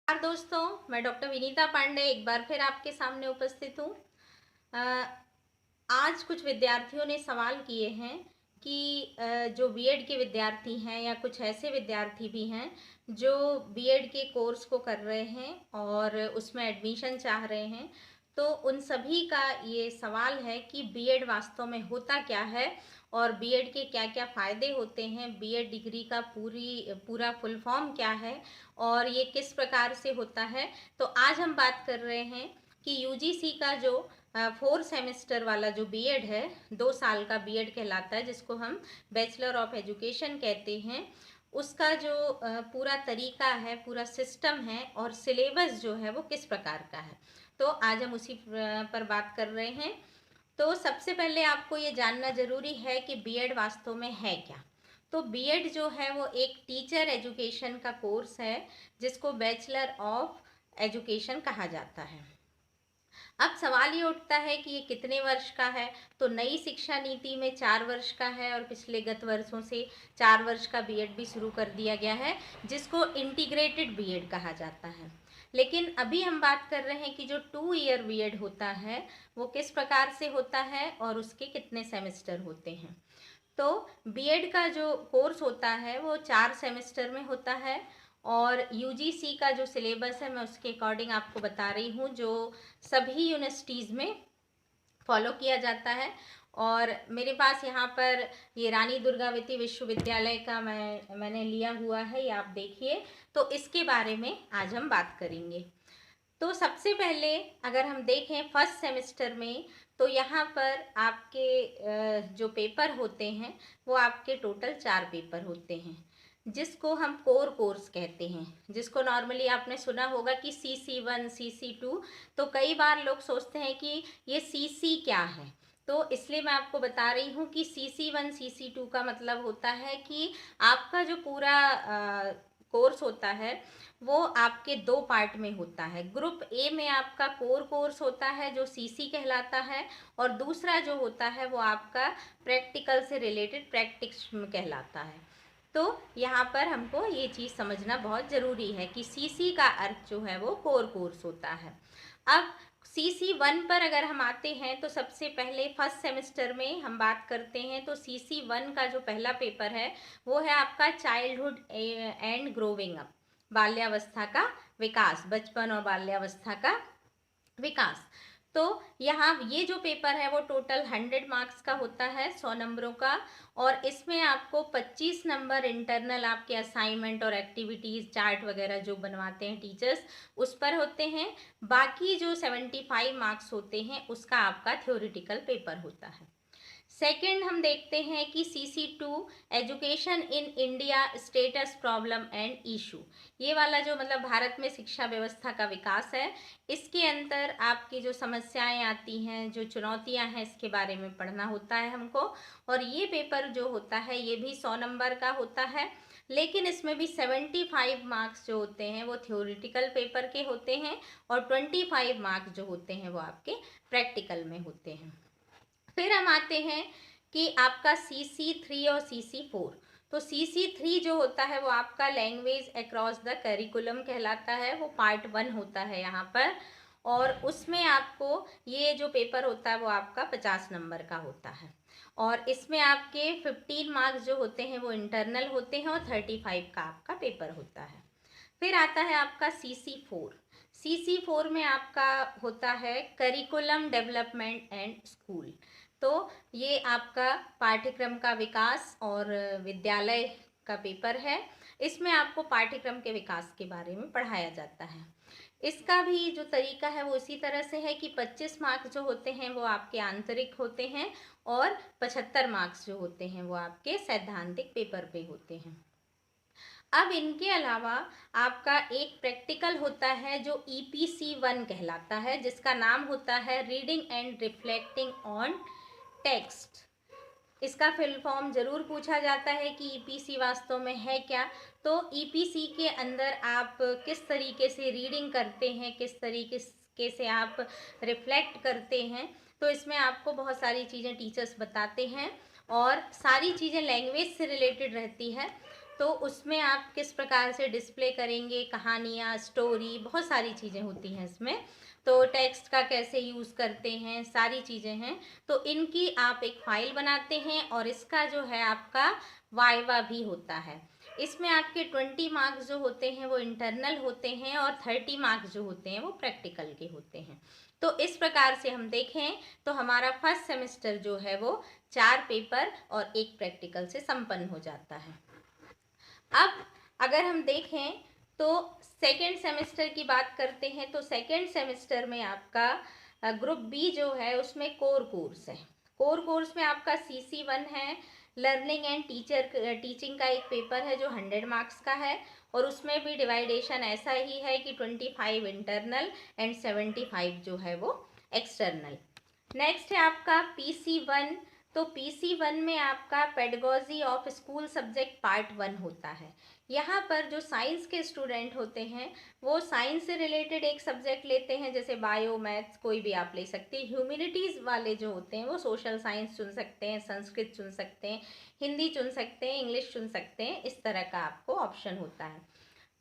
नमस्कार दोस्तों, मैं डॉक्टर विनीता पांडे एक बार फिर आपके सामने उपस्थित हूँ। अ, आज कुछ विद्यार्थियों ने सवाल किए हैं कि जो बीएड के विद्यार्थी हैं या कुछ ऐसे विद्यार्थी भी हैं जो बीएड के कोर्स को कर रहे हैं और उसमें एडमिशन चाह रहे हैं। तो उन सभी का ये सवाल है कि बीएड वास्तव में होता क्या है और बीएड के क्या-क्या फ़ायदे होते हैं, बीएड डिग्री का पूरा फुल फॉर्म क्या है और ये किस प्रकार से होता है। तो आज हम बात कर रहे हैं कि यूजीसी का जो 4 सेमेस्टर वाला जो बीएड है, 2 साल का बीएड कहलाता है जिसको हम बैचलर ऑफ एजुकेशन कहते हैं। उसका जो पूरा तरीका है, पूरा सिस्टम है और सिलेबस जो है वो किस प्रकार का है। तो आज हम उसी पर बात कर रहे हैं। तो सबसे पहले आपको ये जानना ज़रूरी है कि बीएड वास्तव में है क्या? तो बीएड जो है वो एक टीचर एजुकेशन का कोर्स है जिसको बैचलर ऑफ एजुकेशन कहा जाता है। अब सवाल ये उठता है कि ये कितने वर्ष का है। तो नई शिक्षा नीति में 4 वर्ष का है और पिछले गत वर्षों से 4 वर्ष का बीएड भी शुरू कर दिया गया है जिसको इंटीग्रेटेड बीएड कहा जाता है। लेकिन अभी हम बात कर रहे हैं कि जो 2 ईयर बीएड होता है वो किस प्रकार से होता है और उसके कितने सेमेस्टर होते हैं। तो बीएड का जो कोर्स होता है वो 4 सेमेस्टर में होता है और यूजीसी का जो सिलेबस है मैं उसके अकॉर्डिंग आपको बता रही हूँ जो सभी यूनिवर्सिटीज़ में फॉलो किया जाता है। और मेरे पास यहाँ पर ये रानी दुर्गावती विश्वविद्यालय का मैंने लिया हुआ है, ये आप देखिए। तो इसके बारे में आज हम बात करेंगे। तो सबसे पहले अगर हम देखें फर्स्ट सेमेस्टर में तो यहाँ पर आपके जो पेपर होते हैं वो आपके टोटल 4 पेपर होते हैं जिसको हम कोर कोर्स कहते हैं, जिसको नॉर्मली आपने सुना होगा कि CC1 CC2। तो कई बार लोग सोचते हैं कि ये CC क्या है। तो इसलिए मैं आपको बता रही हूँ कि CC1 CC2 का मतलब होता है कि आपका जो पूरा कोर्स होता है वो आपके 2 पार्ट में होता है। ग्रुप ए में आपका कोर कोर्स होता है जो सीसी कहलाता है और दूसरा जो होता है वो आपका प्रैक्टिकल से रिलेटेड प्रैक्टिस कहलाता है। तो यहाँ पर हमको ये चीज़ समझना बहुत ज़रूरी है कि सीसी का अर्थ जो है वो कोर कोर्स होता है। अब CC1 पर अगर हम आते हैं तो सबसे पहले फर्स्ट सेमेस्टर में हम बात करते हैं तो CC1 का जो पहला पेपर है वो है आपका चाइल्डहुड एंड ग्रोविंग अप, बाल्यावस्था का विकास, बचपन और बाल्यावस्था का विकास। तो यहाँ ये जो पेपर है वो टोटल 100 मार्क्स का होता है, 100 नंबरों का। और इसमें आपको 25 नंबर इंटरनल आपके असाइनमेंट और एक्टिविटीज़ चार्ट वगैरह जो बनवाते हैं टीचर्स उस पर होते हैं। बाकी जो 75 मार्क्स होते हैं उसका आपका थ्योरेटिकल पेपर होता है। सेकंड हम देखते हैं कि CC2 education in India status problem and issue. ये वाला जो मतलब भारत में शिक्षा व्यवस्था का विकास है, इसके अंदर आपकी जो समस्याएं आती हैं, जो चुनौतियां हैं, इसके बारे में पढ़ना होता है हमको। और ये पेपर जो होता है ये भी 100 नंबर का होता है, लेकिन इसमें भी 75 मार्क्स जो होते हैं वो थ्योरेटिकल पेपर के होते हैं और 25 मार्क्स जो होते हैं वो आपके प्रैक्टिकल में होते हैं। फिर हम आते हैं कि आपका CC3 और CC4। तो CC3 जो होता है वो आपका लैंग्वेज अक्रॉस द करिकुलम कहलाता है, वो पार्ट 1 होता है यहाँ पर। और उसमें आपको ये जो पेपर होता है वो आपका 50 नंबर का होता है और इसमें आपके 15 मार्क्स जो होते हैं वो इंटरनल होते हैं और 35 का आपका पेपर होता है। फिर आता है आपका CC4। CC4 में आपका होता है करिकुलम डेवलपमेंट एंड स्कूल। तो ये आपका पाठ्यक्रम का विकास और विद्यालय का पेपर है। इसमें आपको पाठ्यक्रम के विकास के बारे में पढ़ाया जाता है। इसका भी जो तरीका है वो इसी तरह से है कि 25 मार्क्स जो होते हैं वो आपके आंतरिक होते हैं और 75 मार्क्स जो होते हैं वो आपके सैद्धांतिक पेपर पे होते हैं। अब इनके अलावा आपका एक प्रैक्टिकल होता है जो EPC1 कहलाता है, जिसका नाम होता है reading and reflecting on text. इसका फुल फॉर्म जरूर पूछा जाता है कि EPC वास्तव में है क्या। तो EPC के अंदर आप किस तरीके से रीडिंग करते हैं, किस तरीके से आप रिफ्लेक्ट करते हैं, तो इसमें आपको बहुत सारी चीज़ें टीचर्स बताते हैं और सारी चीज़ें लैंग्वेज से रिलेटेड रहती है। तो उसमें आप किस प्रकार से डिस्प्ले करेंगे, कहानियाँ, स्टोरी, बहुत सारी चीज़ें होती हैं इसमें। तो टेक्स्ट का कैसे यूज़ करते हैं, सारी चीज़ें हैं। तो इनकी आप एक फ़ाइल बनाते हैं और इसका जो है आपका वाइवा भी होता है। इसमें आपके 20 मार्क्स जो होते हैं वो इंटरनल होते हैं और 30 मार्क्स जो होते हैं वो प्रैक्टिकल के होते हैं। तो इस प्रकार से हम देखें तो हमारा फर्स्ट सेमेस्टर जो है वो 4 पेपर और 1 प्रैक्टिकल से संपन्न हो जाता है। अब अगर हम देखें तो सेकेंड सेमेस्टर की बात करते हैं, तो सेकेंड सेमेस्टर में आपका ग्रुप बी जो है उसमें कोर कोर्स है। कोर कोर्स में आपका CC1 है, लर्निंग एंड टीचिंग का एक पेपर है जो 100 मार्क्स का है और उसमें भी डिवाइडेशन ऐसा ही है कि 25 इंटरनल एंड 75 जो है वो एक्सटर्नल। नेक्स्ट है आपका PC1। तो PC1 में आपका pedagogy of school subject part 1 होता है। यहाँ पर जो साइंस के स्टूडेंट होते हैं वो साइंस से रिलेटेड एक सब्जेक्ट लेते हैं, जैसे बायो, मैथ्स, कोई भी आप ले सकते हैं। ह्यूमैनिटीज़ वाले जो होते हैं वो सोशल साइंस चुन सकते हैं, संस्कृत चुन सकते हैं, हिंदी चुन सकते हैं, इंग्लिश चुन सकते हैं। इस तरह का आपको ऑप्शन होता है।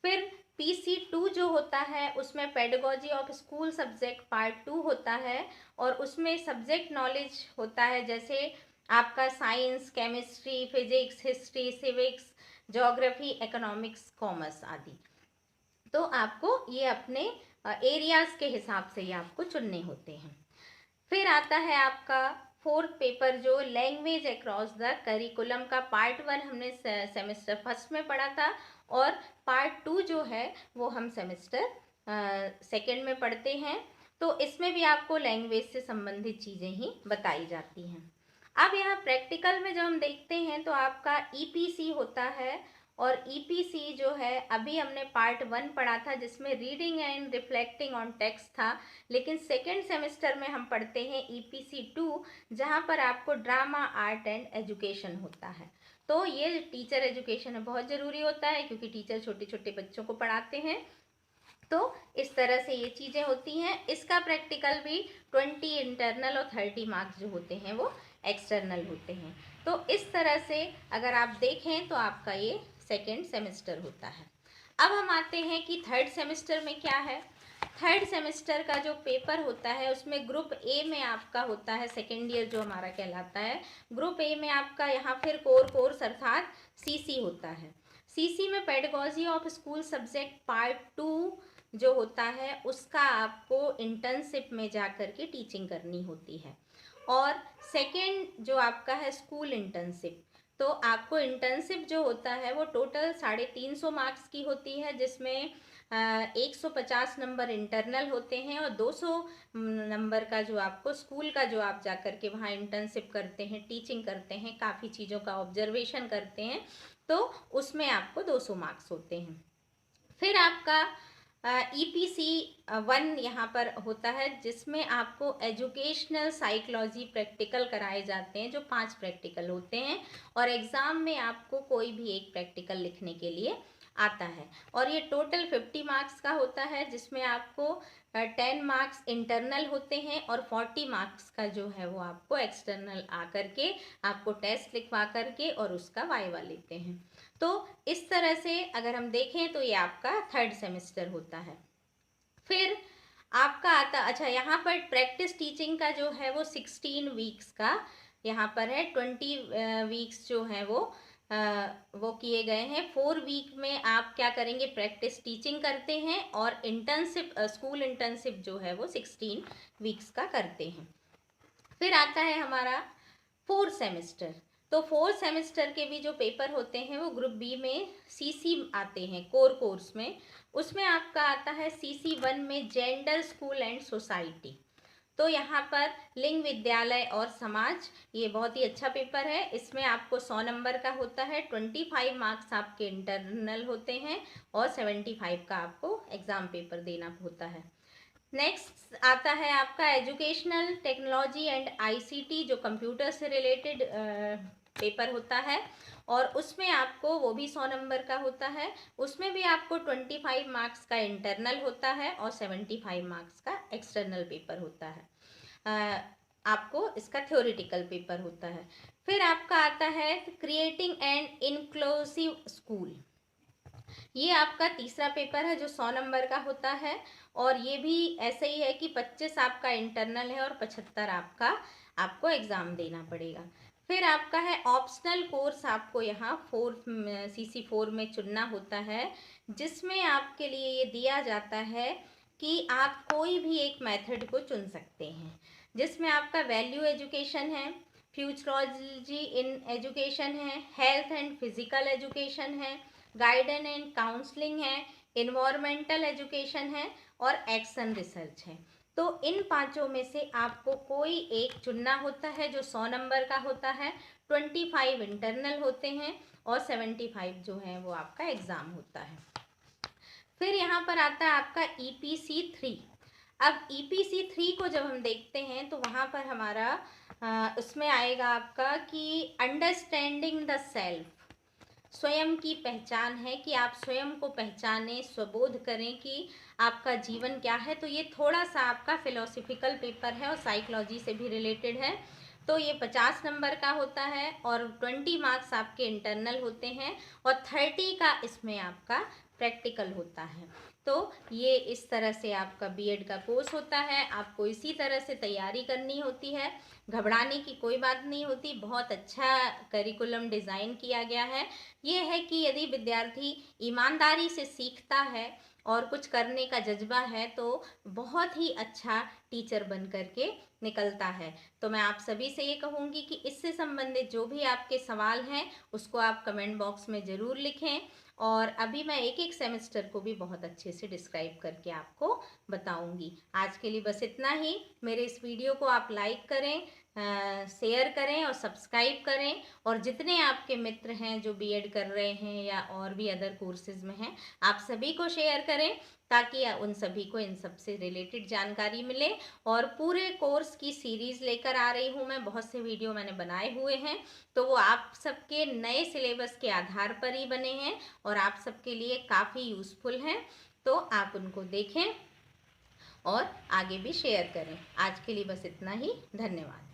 फिर PC2 जो होता है उसमें pedagogy of school subject part 2 होता है और उसमें सब्जेक्ट नॉलेज होता है, जैसे आपका science, chemistry, physics, history, civics, geography, economics, commerce आदि। तो आपको ये अपने एरियाज़ के हिसाब से ये आपको चुनने होते हैं। फिर आता है आपका फोर्थ पेपर जो लैंग्वेज अक्रॉस द करिकुलम का पार्ट 1 हमने सेमेस्टर फर्स्ट में पढ़ा था और पार्ट 2 जो है वो हम सेमेस्टर सेकेंड में पढ़ते हैं। तो इसमें भी आपको लैंग्वेज से संबंधित चीज़ें ही बताई जाती हैं। अब यहाँ प्रैक्टिकल में जब हम देखते हैं तो आपका EPC होता है और EPC जो है अभी हमने पार्ट 1 पढ़ा था जिसमें reading and reflecting on text था, लेकिन सेकेंड सेमेस्टर में हम पढ़ते हैं EPC2 जहाँ पर आपको ड्रामा, आर्ट एंड एजुकेशन होता है। तो ये टीचर एजुकेशन में बहुत ज़रूरी होता है क्योंकि टीचर छोटे छोटे बच्चों को पढ़ाते हैं। तो इस तरह से ये चीज़ें होती हैं। इसका प्रैक्टिकल भी 20 इंटरनल और 30 मार्क्स जो होते हैं वो एक्सटर्नल होते हैं। तो इस तरह से अगर आप देखें तो आपका ये सेकेंड सेमेस्टर होता है। अब हम आते हैं कि थर्ड सेमेस्टर में क्या है। थर्ड सेमेस्टर का जो पेपर होता है उसमें ग्रुप ए में आपका होता है, सेकेंड ईयर जो हमारा कहलाता है। ग्रुप ए में आपका यहाँ फिर कोर कोर्स अर्थात CC होता है। CC में pedagogy of school subject part 2 जो होता है उसका आपको इंटर्नशिप में जा कर के टीचिंग करनी होती है। और सेकेंड जो आपका है स्कूल इंटर्नशिप, तो आपको इंटर्नशिप जो होता है वो टोटल 350 मार्क्स की होती है, जिसमें 150 नंबर इंटरनल होते हैं और 200 नंबर का जो आपको स्कूल का जो आप जा कर के वहाँ इंटर्नशिप करते हैं, टीचिंग करते हैं, काफ़ी चीज़ों का ऑब्जर्वेशन करते हैं, तो उसमें आपको 200 मार्क्स होते हैं। फिर आपका EPC1 यहाँ पर होता है जिसमें आपको एजुकेशनल साइकोलॉजी प्रैक्टिकल कराए जाते हैं, जो 5 प्रैक्टिकल होते हैं और एग्ज़ाम में आपको कोई भी एक प्रैक्टिकल लिखने के लिए आता है और ये टोटल 50 मार्क्स का होता है, जिसमें आपको 10 मार्क्स इंटरनल होते हैं और 40 मार्क्स का जो है वो आपको एक्सटर्नल आकर के आपको टेस्ट लिखवा करके और उसका वाइवा लेते हैं। तो इस तरह से अगर हम देखें तो ये आपका थर्ड सेमेस्टर होता है। फिर आपका आता, अच्छा यहाँ पर प्रैक्टिस टीचिंग का जो है वो 16 वीक्स का यहाँ पर है। 20 वीक्स जो है वो किए गए हैं। 4 वीक में आप क्या करेंगे, प्रैक्टिस टीचिंग करते हैं और इंटर्नशिप, स्कूल इंटर्नशिप जो है वो 16 वीक्स का करते हैं। फिर आता है हमारा फोर्थ सेमेस्टर। तो फोर्थ सेमेस्टर के भी जो पेपर होते हैं वो ग्रुप बी में CC आते हैं, कोर कोर्स में। उसमें आपका आता है CC1 में जेंडर, स्कूल एंड सोसाइटी। तो यहाँ पर लिंग, विद्यालय और समाज, ये बहुत ही अच्छा पेपर है। इसमें आपको 100 नंबर का होता है, 25 मार्क्स आपके इंटरनल होते हैं और 75 का आपको एग्ज़ाम पेपर देना होता है। नेक्स्ट आता है आपका एजुकेशनल टेक्नोलॉजी एंड ICT, जो कंप्यूटर से रिलेटेड पेपर होता है और उसमें आपको वो भी 100 नंबर का होता है। उसमें भी आपको 25 मार्क्स का इंटरनल होता है और 75 मार्क्स का एक्सटर्नल पेपर होता है। आपको इसका थ्योरेटिकल पेपर होता है। फिर आपका आता है क्रिएटिंग एन इंक्लूसिव स्कूल। ये आपका तीसरा पेपर है जो 100 नंबर का होता है, और ये भी ऐसे ही है कि 25 आपका इंटरनल है और 75 आपको एग्ज़ाम देना पड़ेगा। फिर आपका है ऑप्शनल कोर्स, आपको यहाँ CC4 में चुनना होता है, जिसमें आपके लिए ये दिया जाता है कि आप कोई भी एक मेथड को चुन सकते हैं, जिसमें आपका वैल्यू एजुकेशन है, फ्यूचरोलॉजी इन एजुकेशन है, हेल्थ एंड फिजिकल एजुकेशन है, गाइडेंस एंड काउंसलिंग है, इन्वायरमेंटल एजुकेशन है और एक्शन रिसर्च है। तो इन पांचों में से आपको कोई एक चुनना होता है जो 100 नंबर का होता है, 25 इंटरनल होते हैं और 75 जो है वो आपका एग्ज़ाम होता है। फिर यहाँ पर आता है आपका EPC3। अब EPC3 को जब हम देखते हैं तो वहाँ पर हमारा उसमें आएगा आपका कि अंडरस्टैंडिंग द सेल्फ, स्वयं की पहचान है कि आप स्वयं को पहचानें, स्वबोध करें कि आपका जीवन क्या है। तो ये थोड़ा सा आपका फिलोसफिकल पेपर है और साइकोलॉजी से भी रिलेटेड है। तो ये 50 नंबर का होता है और 20 मार्क्स आपके इंटरनल होते हैं और 30 का इसमें आपका प्रैक्टिकल होता है। तो ये इस तरह से आपका बीएड का कोर्स होता है। आपको इसी तरह से तैयारी करनी होती है, घबराने की कोई बात नहीं होती। बहुत अच्छा करिकुलम डिज़ाइन किया गया है। ये है कि यदि विद्यार्थी ईमानदारी से सीखता है और कुछ करने का जज्बा है तो बहुत ही अच्छा टीचर बन करके निकलता है। तो मैं आप सभी से ये कहूँगी कि इससे संबंधित जो भी आपके सवाल हैं उसको आप कमेंट बॉक्स में ज़रूर लिखें, और अभी मैं एक एक सेमेस्टर को भी बहुत अच्छे से डिस्क्राइब करके आपको बताऊंगी। आज के लिए बस इतना ही। मेरे इस वीडियो को आप लाइक करें, शेयर करें और सब्सक्राइब करें, और जितने आपके मित्र हैं जो बीएड कर रहे हैं या और भी अदर कोर्सेज में हैं, आप सभी को शेयर करें ताकि उन सभी को इन सब से रिलेटेड जानकारी मिले। और पूरे कोर्स की सीरीज़ लेकर आ रही हूँ मैं, बहुत से वीडियो मैंने बनाए हुए हैं, तो वो आप सबके नए सिलेबस के आधार पर ही बने हैं और आप सबके लिए काफ़ी यूज़फुल हैं। तो आप उनको देखें और आगे भी शेयर करें। आज के लिए बस इतना ही। धन्यवाद।